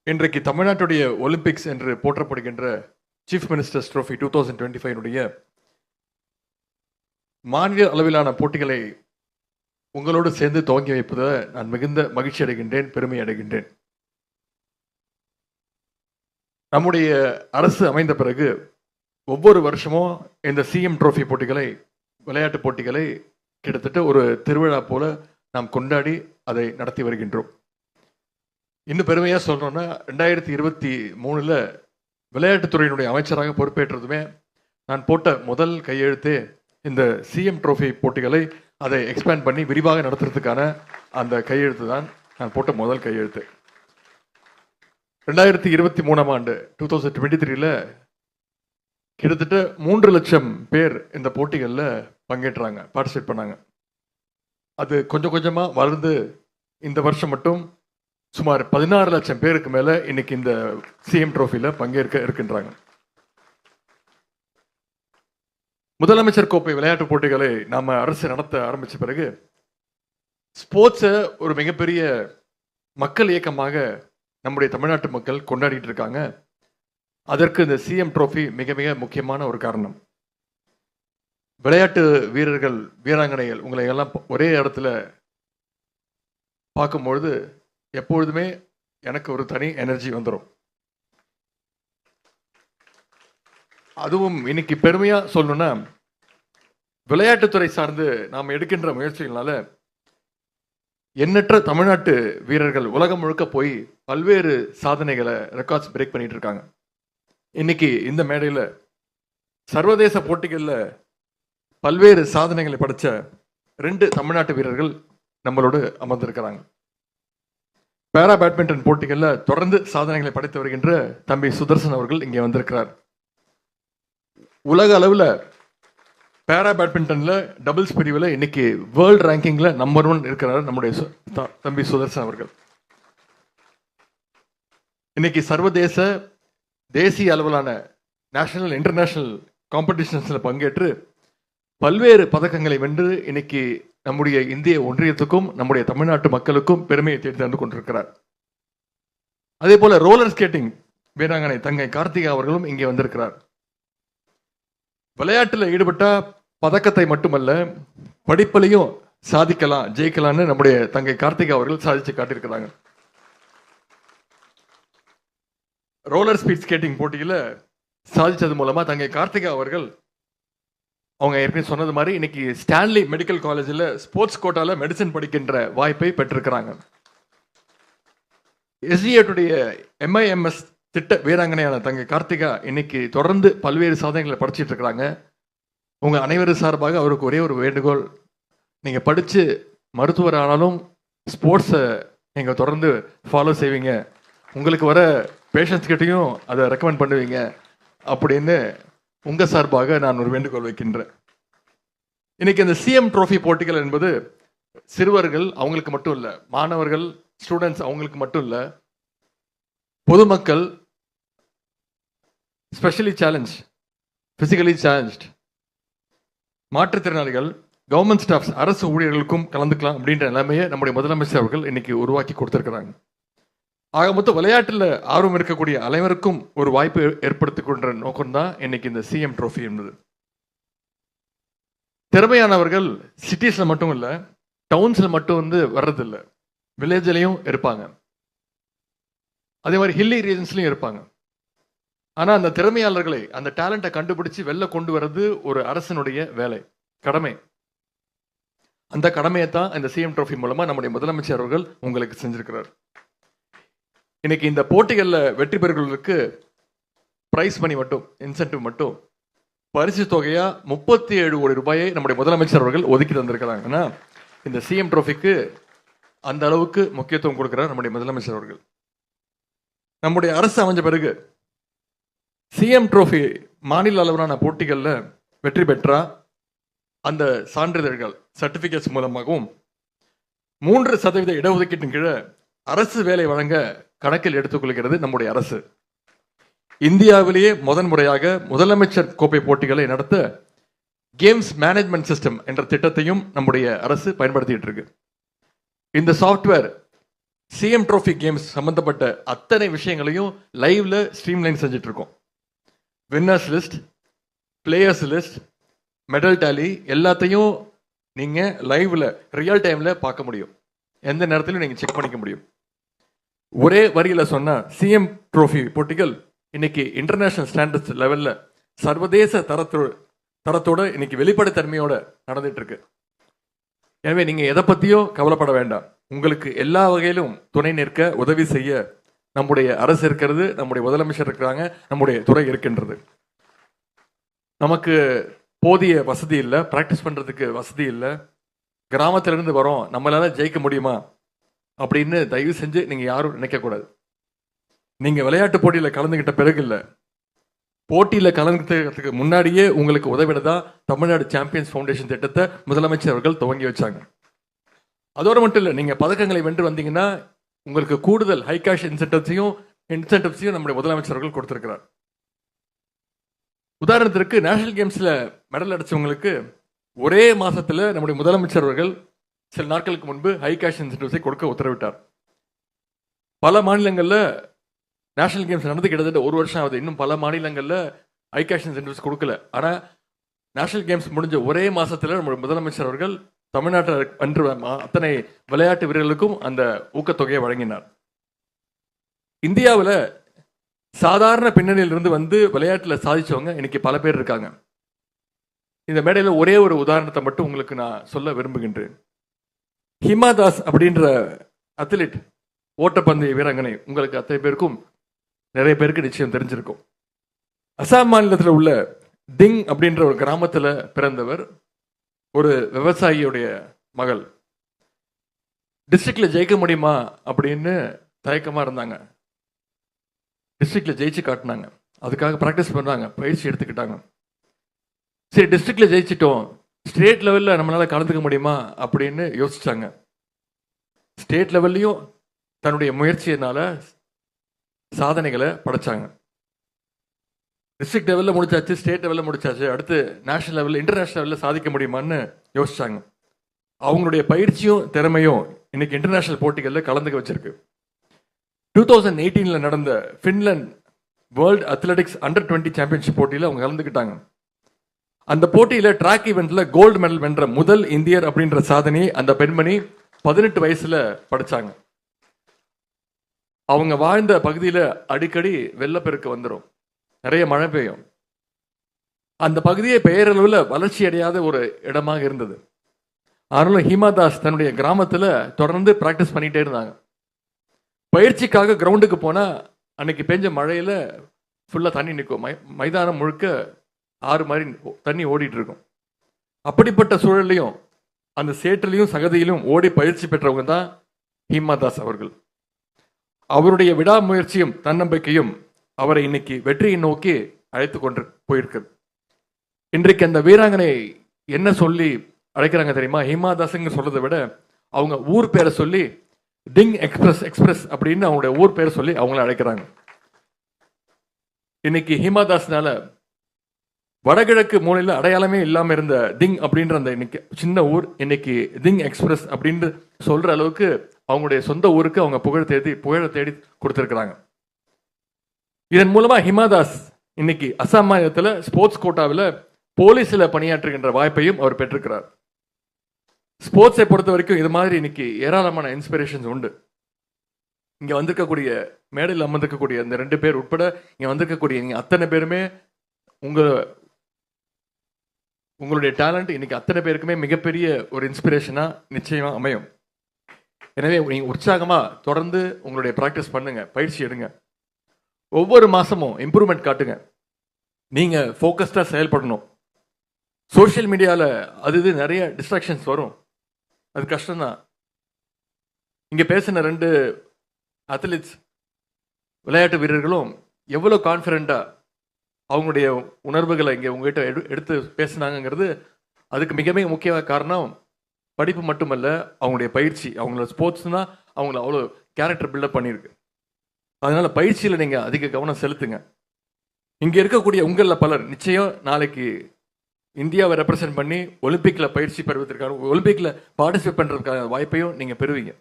இன்றைக்கு தமிழ்நாட்டுடைய ஒலிம்பிக்ஸ் என்று போற்றப்படுகின்ற சீஃப் மினிஸ்டர்ஸ் ட்ரோஃபி 2025 மாநில அளவிலான போட்டிகளை உங்களோடு சேர்ந்து துவங்கி வைப்பதை நான் மிகுந்த மகிழ்ச்சி அடைகின்றேன், பெருமை அடைகின்றேன். நம்முடைய அரசு அமைந்த பிறகு ஒவ்வொரு வருஷமும் இந்த சிஎம் ட்ரோஃபி போட்டிகளை, விளையாட்டு போட்டிகளை கிட்டத்தட்ட ஒரு திருவிழா போல நாம் கொண்டாடி அதை நடத்தி வருகின்றோம். இன்னும் பெருமையாக சொல்கிறோன்னா 2023 விளையாட்டுத்துறையினுடைய அமைச்சராக பொறுப்பேற்றதுமே நான் போட்ட முதல் கையெழுத்தே இந்த சிஎம் ட்ரோஃபி போட்டிகளை அதை எக்ஸ்பேண்ட் பண்ணி விரிவாக நடத்துறதுக்கான அந்த கையெழுத்து தான் நான் போட்ட முதல் கையெழுத்து. 2023 2023 கிட்டத்தட்ட 3 லட்சம் பேர் இந்த போட்டிகளில் பங்கேற்றாங்க, பார்ட்டிசிபேட் பண்ணாங்க. அது கொஞ்சம் கொஞ்சமாக வளர்ந்து இந்த வருஷம் மட்டும் சுமார் 16 லட்சம் பேருக்கு மேல இன்னைக்கு இந்த சிஎம் ட்ரோஃபில பங்கேற்க இருக்கின்றாங்க. முதலமைச்சர் கோப்பை விளையாட்டு போட்டிகளை நாம அரசு நடத்த ஆரம்பிச்ச பிறகு ஸ்போர்ட்ஸை ஒரு மிகப்பெரிய மக்கள் இயக்கமாக நம்முடைய தமிழ்நாட்டு மக்கள் கொண்டாடிட்டு இருக்காங்க. அதற்கு இந்த சிஎம் ட்ரோஃபி மிக மிக முக்கியமான ஒரு காரணம். விளையாட்டு வீரர்கள், வீராங்கனைகள் உங்களை எல்லாம் ஒரே இடத்துல பார்க்கும்பொழுது எப்பொழுதுமே எனக்கு ஒரு தனி எனர்ஜி வந்துடும். அதுவும் இன்னைக்கு பெருமையா சொல்லணும்னா, விளையாட்டுத்துறை சார்ந்து நாம் எடுக்கின்ற முயற்சிகளால எண்ணற்ற தமிழ்நாட்டு வீரர்கள் உலகம் முழுக்க போய் பல்வேறு சாதனைகளை, ரெக்கார்ட்ஸ் பிரேக் பண்ணிட்டு இருக்காங்க. இன்னைக்கு இந்த மேடையில் சர்வதேச போட்டிகளில் பல்வேறு சாதனைகளை படைச்ச 2 தமிழ்நாட்டு வீரர்கள் நம்மளோடு அமர்ந்திருக்கிறாங்க. பேரா பேட்மிண்டன் போட்டிகளில் தொடர்ந்து சாதனைகளை படைத்து வருகின்ற தம்பி சுதர்சன் அவர்கள் இங்கே வந்திருக்கிறார். உலக அளவில் பேரா பேட்மிண்டனில் டபுள்ஸ் பிரிவில் இன்னைக்கு வேர்ல்டு ரேங்கிங்கில் நம்பர் 1 இருக்கிறார் நம்முடைய தம்பி சுதர்சன் அவர்கள். இன்னைக்கு சர்வதேச, தேசிய அளவிலான நேஷனல், இன்டர்நேஷனல் காம்படிஷன்ஸில் பங்கேற்று பல்வேறு பதக்கங்களை வென்று இன்னைக்கு நம்முடைய இந்திய ஒன்றியத்துக்கும் நம்முடைய தமிழ்நாட்டு மக்களுக்கும் பெருமையை தேடி தந்து கொண்டிருக்கிறார். அதே போல ரோலர் ஸ்கேட்டிங் வீராங்கனை தங்கை கார்த்திகா அவர்களும் இங்கே வந்திருக்கிறார். விளையாட்டில் ஈடுபட்ட பதக்கத்தை மட்டுமல்ல, படிப்பிலையும் சாதிக்கலாம், ஜெயிக்கலாம்னு நம்முடைய தங்கை கார்த்திகா அவர்கள் சாதிச்சு காட்டியிருக்கிறாங்க. ரோலர் ஸ்பீட் ஸ்கேட்டிங் போட்டியில் சாதிச்சது மூலமா தங்கை கார்த்திகா அவர்கள், அவங்க ஏற்கனவே சொன்னது மாதிரி, இன்னைக்கு ஸ்டான்லி மெடிக்கல் காலேஜில் ஸ்போர்ட்ஸ் கோட்டால மெடிசன் படிக்கின்ற வாய்ப்பை பெற்றிருக்கிறாங்க. எஸ்டிஏட்டுடைய MIMS திட்ட வீராங்கனையான தங்கை கார்த்திகா இன்னைக்கு தொடர்ந்து பல்வேறு சாதனைகளை படிச்சுட்டு இருக்கிறாங்க. உங்க அனைவரும் சார்பாக அவருக்கு ஒரே ஒரு வேண்டுகோள், நீங்க படிச்சு மருத்துவர் ஆனாலும் ஸ்போர்ட்ஸை நீங்க தொடர்ந்து ஃபாலோ செய்வீங்க, உங்களுக்கு வர பேஷண்ட்ஸ் கிட்டையும் அதை ரெக்கமெண்ட் பண்ணுவீங்க அப்படின்னு உங்க சார்பாக நான் ஒரு வேண்டுகோள் வைக்கின்றேன். இன்னைக்கு இந்த சிஎம் ட்ரோஃபி போட்டிகள் என்பது சிறுவர்கள் அவங்களுக்கு மட்டும் இல்ல, மாணவர்கள், ஸ்டூடெண்ட்ஸ் அவங்களுக்கு மட்டும் இல்ல, பொதுமக்கள், ஸ்பெஷலி சேலஞ்ச், பிசிக்கலி சேலஞ்ச்ட், மாற்றுத்திறனாளிகள், கவர்மெண்ட் ஸ்டாஃப்ஸ், அரசு ஊழியர்களுக்கும் கலந்துக்கலாம் அப்படின்ற நிலைமையை நம்முடைய முதலமைச்சர் அவர்கள் இன்னைக்கு உருவாக்கி கொடுத்திருக்கிறாங்க. ஆக மொத்தம் விளையாட்டில் ஆர்வம் இருக்கக்கூடிய அனைவருக்கும் ஒரு வாய்ப்பு ஏற்படுத்தி கொண்ட நோக்கம்தான் இன்னைக்கு இந்த சிஎம் ட்ரோஃபி என்பது. திறமையானவர்கள் சிட்டிஸ்ல மட்டும் இல்ல, டவுன்ஸ்ல மட்டும் வர்றதில்லை, வில்லேஜ்லயும் இருப்பாங்க, அதே மாதிரி ஹில்லி ரீஜன்ஸ்லயும் இருப்பாங்க. ஆனா அந்த திறமையாளர்களை, அந்த டேலண்ட்டை கண்டுபிடிச்சு வெளில கொண்டு வர்றது ஒரு அரசனுடைய வேலை, கடமை. அந்த கடமையை தான் இந்த சிஎம் ட்ரோஃபி மூலமா நம்முடைய முதலமைச்சர் அவர்கள் உங்களுக்கு செஞ்சிருக்கிறார். இன்னைக்கு இந்த போட்டிகளில் வெற்றி பெறுகளுக்கு பிரைஸ் மணி மட்டும், இன்சென்டிவ் மட்டும், பரிசு தொகையா 37 கோடி ரூபாயை நம்முடைய முதலமைச்சர் அவர்கள் ஒதுக்கி தந்திருக்கிறாங்கன்னா இந்த சிஎம் ட்ரோஃபிக்கு அந்த அளவுக்கு முக்கியத்துவம் கொடுக்கிறார் நம்முடைய முதலமைச்சர் அவர்கள். நம்முடைய அரசு அமைஞ்ச பிறகு சிஎம் ட்ரோஃபி மாநில அளவிலான போட்டிகளில் வெற்றி பெற்றா அந்த சான்றிதழ்கள், சர்டிபிகேட்ஸ் மூலமாகவும் 3% இடஒதுக்கீட்டின் கீழே அரசு வேலை வழங்க கணக்கில் எடுத்துக்கொள்கிறது நம்முடைய அரசு. இந்தியாவிலேயே முதன்முறையாக முதலமைச்சர் கோப்பை போட்டிகளை நடத்த கேம்ஸ் மேனேஜ்மெண்ட் சிஸ்டம் என்ற திட்டத்தையும் நம்முடைய அரசு பயன்படுத்திட்டு இருக்கு. இந்த சாஃப்ட்வேர் சிஎம் ட்ரோஃபி கேம்ஸ் சம்பந்தப்பட்ட அத்தனை விஷயங்களையும் லைவ்ல ஸ்ட்ரீம்லைன் செஞ்சுட்டு இருக்கோம். Winners list, players list, medal tally எல்லாத்தையும் நீங்க லைவ்ல ரியல் டைம்ல பார்க்க முடியும். எந்த நேரத்திலும் நீங்க செக் பண்ணிக்க முடியும். ஒரே வரியில சொன்னா சிஎம் ட்ரோஃபி போட்டிகள் இன்னைக்கு இன்டர்நேஷனல் ஸ்டாண்டர்ட்ஸ் லெவல்ல சர்வதேச தரத்தோட இன்னைக்கு வெளிப்படைத்தன்மையோட நடந்துட்டு இருக்கு. எனவே நீங்க எதை பத்தியும் கவலைப்பட வேண்டாம். உங்களுக்கு எல்லா வகையிலும் துணை நிற்க உதவி செய்ய நம்முடைய அரசு இருக்கிறது, நம்முடைய முதலமைச்சர் இருக்கிறாங்க, நம்முடைய துறை இருக்கின்றது. நமக்கு போதிய வசதி இல்லை, பிராக்டிஸ் பண்றதுக்கு வசதி இல்லை, கிராமத்திலிருந்து வரோம், நம்மளால ஜெயிக்க முடியுமா அப்படின்னு தயவு செஞ்சு நீங்க யாரும் நினைக்க கூடாது. நீங்க விளையாட்டு போட்டியில கலந்துகிட்ட பிறகு இல்ல, போட்டியில கலந்துக்கிறதுக்கு முன்னாடியே உங்களுக்கு உதவிடதான் தமிழ்நாடு சாம்பியன்ஸ் ஃபவுண்டேஷன் திட்டத்தை முதலமைச்சர் அவர்கள் துவங்கி வச்சாங்க. அதோட மட்டும் இல்ல, நீங்க பதக்கங்களை வென்று வந்தீங்கன்னா உங்களுக்கு கூடுதல் ஹை கேஷ் இன்சென்டிவ்ஸையும் நம்முடைய முதலமைச்சர் அவர்கள் கொடுத்திருக்கிறார். உதாரணத்திற்கு நேஷனல் கேம்ஸ்ல மெடல் அடிச்சவங்களுக்கு ஒரே மாசத்துல நம்முடைய முதலமைச்சர் அவர்கள் சில நாட்களுக்கு முன்பு ஹை கேஷ் இன்சென்டிவ்ஸை கொடுக்க உத்தரவிட்டார். பல மாநிலங்கள்ல நேஷனல் கேம்ஸ் நடந்து கிட்டத்தட்ட ஒரு வருஷம் ஆகுது, இன்னும் பல மாநிலங்கள்ல ஹை கேஷ் இன்சென்டிவ்ஸ் கொடுக்கல. ஆனா நேஷனல் கேம்ஸ் முடிஞ்ச ஒரே மாசத்துல நம்முடைய முதலமைச்சர் அவர்கள் தமிழ்நாட்டில் அன்று அத்தனை விளையாட்டு வீரர்களுக்கும் அந்த ஊக்கத்தொகையை வழங்கினார். இந்தியாவில் சாதாரண பின்னணியிலிருந்து வந்து விளையாட்டுல சாதிச்சவங்க இன்னைக்கு பல பேர் இருக்காங்க. இந்த மேடையில் ஒரே ஒரு உதாரணத்தை மட்டும் உங்களுக்கு நான் சொல்ல விரும்புகின்றேன். ஹிமா தாஸ் அப்படின்ற அத்லீட், ஓட்டப்பந்தய வீராங்கனை, உங்களுக்கு அத்தனை பேருக்கும் நிறைய பேருக்கு நிச்சயம் தெரிஞ்சிருக்கும். அசாம் மாநிலத்தில் உள்ள திங் அப்படின்ற ஒரு கிராமத்தில் பிறந்தவர், ஒரு விவசாயியுடைய மகள். டிஸ்ட்ரிக்ட்ல ஜெயிக்க முடியுமா அப்படின்னு தயக்கமா இருந்தாங்க. டிஸ்ட்ரிக்ட்ல ஜெயிச்சு காட்டினாங்க. அதுக்காக ப்ராக்டிஸ் பண்ணாங்க, பயிற்சி எடுத்துக்கிட்டாங்க. சரி, டிஸ்ட்ரிக்ட்ல ஜெயிச்சிட்டோம், ஸ்டேட் லெவல்ல நம்மளால கலந்துக்க முடியுமா அப்படின்னு யோசிச்சாங்க. ஸ்டேட் லெவல்லையும் தன்னுடைய முயற்சியினால சாதனைகளை படைச்சாங்க. டிஸ்ட்ரிக்ட் லெவல்ல முடிச்சாச்சு, ஸ்டேட் லெவல்ல முடிச்சாச்சு, அடுத்து நேஷனல் லெவல்ல இன்டர்நேஷனல் லெவல்ல சாதிக்க முடியுமான்னு யோசிச்சாங்க. அவங்களுடைய பயிற்சியும் திறமையும் இன்னைக்கு இன்டர்நேஷனல் போட்டிகளில் கலந்துக்க வச்சிருக்கு. 2018 நடந்த Finland world athletics under 20 championship போட்டியில் அவங்க கலந்துக்கிட்டாங்க. அந்த போட்டியில ட்ராக் ஈவெண்ட்ல கோல்டு மெடல் வென்ற முதல் இந்தியர் அப்படின்ற சாதனையை அந்த பெண்மணி 18 வயசுல படிச்சாங்க. அவங்க வாழ்ந்த பகுதியில அடிக்கடி வெள்ளப்பெருக்கு வந்துடும், நிறைய மழை பெய்யும். அந்த பகுதியை பெயரளவில் வளர்ச்சி அடையாத ஒரு இடமாக இருந்தது. ஆனாலும் ஹிமா தாஸ் தன்னுடைய கிராமத்துல தொடர்ந்து பிராக்டிஸ் பண்ணிட்டே இருந்தாங்க. பயிற்சிக்காக கிரவுண்டுக்கு போனா அன்னைக்கு பெஞ்ச மழையில ஃபுல்லா தண்ணி நிற்கும், மைதானம் முழுக்க ஆறு மாதிரி தண்ணி ஓடிட்டு இருக்கும். அப்படிப்பட்ட சூழலையும் அந்த சேற்றிலையும் சகதியிலும் ஓடி பயிற்சி பெற்றவங்க தான் ஹிமா தாஸ் அவர்கள். அவருடைய விடாமுயற்சியும் தன்னம்பிக்கையும் அவரை இன்னைக்கு வெற்றியை நோக்கி அழைத்து கொண்டு போயிருக்கிறது. இன்றைக்கு அந்த வீராங்கனை என்ன சொல்லி அழைக்கிறாங்க தெரியுமா? ஹிமா தாஸ்ங்க சொல்றதை விட அவங்க ஊர் பேரை சொல்லி டிங் எக்ஸ்பிரஸ் அப்படின்னு அவங்களுடைய ஊர் பேரை சொல்லி அவங்கள அழைக்கிறாங்க. இன்னைக்கு ஹிமா தாஸ்னால வடகிழக்கு மூலையில் அடையாளமே இல்லாம இருந்த திங் அப்படின்ற அந்த இன்னைக்கு சின்ன ஊர் இன்னைக்கு திங் எக்ஸ்பிரஸ் அப்படின்னு சொல்ற அளவுக்கு அவங்களுடைய சொந்த ஊருக்கு அவங்க புகழ தேடி கொடுத்திருக்கிறாங்க. இதன் மூலமா ஹிமா தாஸ் இன்னைக்கு அசாம் மாநிலத்தில் ஸ்போர்ட்ஸ் கோட்டாவில் போலீஸ்ல பணியாற்றுகின்ற வாய்ப்பையும் அவர் பெற்றிருக்கிறார். ஸ்போர்ட்ஸை பொறுத்த வரைக்கும் இது மாதிரி இன்னைக்கு ஏராளமான இன்ஸ்பிரேஷன்ஸ் உண்டு. இங்க வந்திருக்கக்கூடிய மேடையில் அமர்ந்திருக்கக்கூடிய இந்த 2 பேர் உட்பட இங்க வந்திருக்கக்கூடிய நீங்க அத்தனை பேருமே உங்களுடைய டேலண்ட் இன்னைக்கு அத்தனை பேருக்குமே மிகப்பெரிய ஒரு இன்ஸ்பிரேஷனா நிச்சயமா அமையும். எனவே நீங்க உற்சாகமா தொடர்ந்து உங்களுடைய பிராக்டிஸ் பண்ணுங்க, பயிற்சி எடுங்க. ஒவ்வொரு மாசமும் இம்ப்ரூவ்மெண்ட் காட்டுங்க. நீங்க ஃபோக்கஸ்டா செயல்படணும். சோசியல் மீடியாவில் அது நிறைய டிஸ்ட்ராக்ஷன்ஸ் வரும், அது கஷ்டம்தான். இங்க பேசின 2 அத்லீட்ஸ் விளையாட்டு வீரர்களும் எவ்வளவு கான்ஃபிடண்டா அவங்களுடைய உணர்வுகளை இங்கே உங்ககிட்ட எடுத்து பேசினாங்கிறது அதுக்கு மிக மிக முக்கிய காரணம் படிப்பு மட்டுமல்ல, அவங்களுடைய பயிற்சி. அவங்களோட ஸ்போர்ட்ஸ்னா அவங்கள அவ்வளோ கேரக்டர் பில்டப் பண்ணியிருக்கு. அதனால பயிற்சியில் நீங்க அதிக கவனம் செலுத்துங்க. இங்க இருக்கக்கூடிய உங்களில் பலர் நிச்சயம் நாளைக்கு இந்தியாவை ரெப்ரசென்ட் பண்ணி ஒலிம்பிக்ல பயிற்சி பெறுவதற்கான, ஒலிம்பிக்ல பார்ட்டிசிபேட் பண்றதுக்கான வாய்ப்பையும் நீங்க பெறுவீங்க.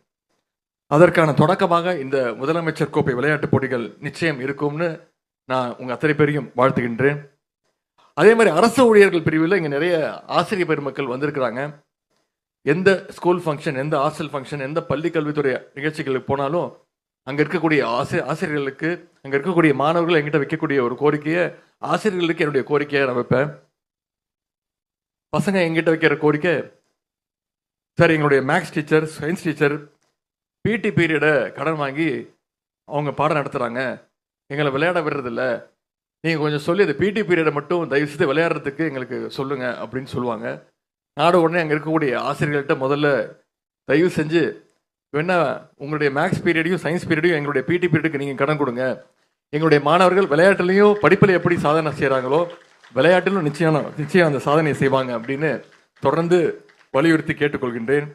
அதற்கான தொடக்கமாக இந்த முதலமைச்சர் கோப்பை விளையாட்டுப் போட்டிகள் நிச்சயம் இருக்கும்னு நான் உங்கள் அத்தனை பேரையும் வாழ்த்துகின்றேன். அதே மாதிரி அரசு ஊழியர்கள் பிரிவில் இங்கே நிறைய ஆசிரியர் பெருமக்கள் வந்திருக்கிறாங்க. எந்த ஸ்கூல் ஃபங்க்ஷன், எந்த ஹாஸ்டல் ஃபங்க்ஷன், எந்த பள்ளி கல்வித்துறை நிகழ்ச்சிகளுக்கு போனாலும் அங்கே இருக்கக்கூடிய ஆசிரியர்களுக்கு, அங்கே இருக்கக்கூடிய மாணவர்கள் எங்கிட்ட வைக்கக்கூடிய ஒரு கோரிக்கையை ஆசிரியர்களுக்கு என்னுடைய கோரிக்கையை நான் வைப்பேன். பசங்க எங்கிட்ட வைக்கிற கோரிக்கை, சார் எங்களுடைய மேக்ஸ் டீச்சர், சயின்ஸ் டீச்சர் பிடி பீரியடை கடன் வாங்கி அவங்க பாடம் நடத்துகிறாங்க, எங்களை விளையாட விடுறதில்ல, நீங்கள் கொஞ்சம் சொல்லி அந்த பிடி பீரியடை மட்டும் தயவு செய்து விளையாடுறதுக்கு எங்களுக்கு சொல்லுங்கள் அப்படின்னு சொல்லுவாங்க. நாடு உடனே அங்கே இருக்கக்கூடிய ஆசிரியர்கள்ட்ட முதல்ல தயவு செஞ்சு வேணா உங்களுடைய மேக்ஸ் பீரியடையும் சயின்ஸ் பீரியடையும் எங்களுடைய பிடி பீரியடுக்கு நீங்கள் கடன் கொடுங்க. எங்களுடைய மாணவர்கள் விளையாட்டுலையும் படிப்பில் எப்படி சாதனை செய்கிறாங்களோ விளையாட்டிலும் நிச்சயம் அந்த சாதனையை செய்வாங்க அப்படின்னு தொடர்ந்து வலியுறுத்தி கேட்டுக்கொள்கின்றேன்.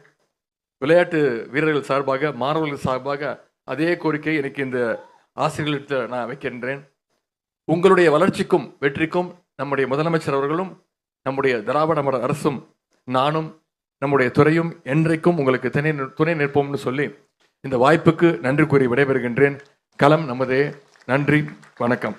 விளையாட்டு வீரர்கள் சார்பாக, மாணவர்கள் சார்பாக அதே கோரிக்கை எனக்கு இந்த ஆசிரியர்கள்ட்ட நான் வைக்கின்றேன். உங்களுடைய வளர்ச்சிக்கும் வெற்றிக்கும் நம்முடைய முதலமைச்சர் அவர்களும், நம்முடைய திராவிட மாடல் அரசும், நானும், நம்முடைய துறையும் என்றைக்கும் உங்களுக்கு துணை நிற்போம்னு சொல்லி இந்த வாய்ப்புக்கு நன்றி கூறி விடைபெறுகின்றேன். களம் நமதே. நன்றி, வணக்கம்.